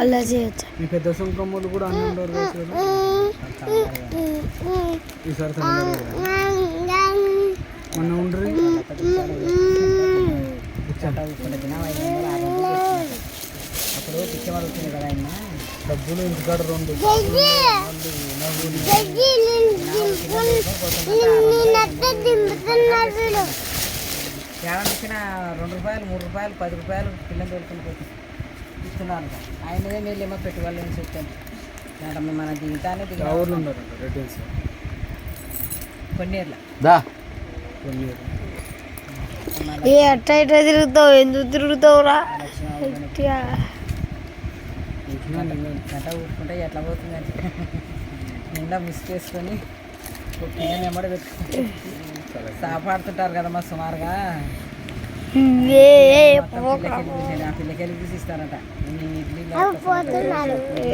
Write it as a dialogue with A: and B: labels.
A: అలా చేయొచ్చు.
B: ఈ పెద్ద సుంకమ్మలు కూడా అన్నం డోర్ వేసి ఈసారి మొన్న ఉండ్రి
C: అప్పుడు పిచ్చం అడుగుతుంది కదా ఆయన
B: డబ్బులు ఇంటికాడ 2
C: ఏడాది ఇచ్చిన ₹2 ₹3 ₹10 పిల్లలు తోలుకొని పోతుంది ఇస్తున్నాను. ఆయనదే మీరు ఏమో పెట్టుకోవాలి అని చెప్తాను. మన దిగుతానే
B: ఊర్లో ఉన్నారంట రిటైల్స్
C: కొన్నేర్ల
A: ఏ అట్ట ఇట్లా తిరుగుతావు, ఎందుకు తిరుగుతావురా?
C: గంట ఊరుకుంటే ఎట్లా పోతుందని నిండా మిస్ చేసుకొని పిల్లలు ఎమ్మడ పెట్టుకుంటే సాపాడుతుంటారు కదమ్మా సుమారుగా. ఆ పిల్లకెళ్ళి తీసి ఇస్తారట.
A: ఏ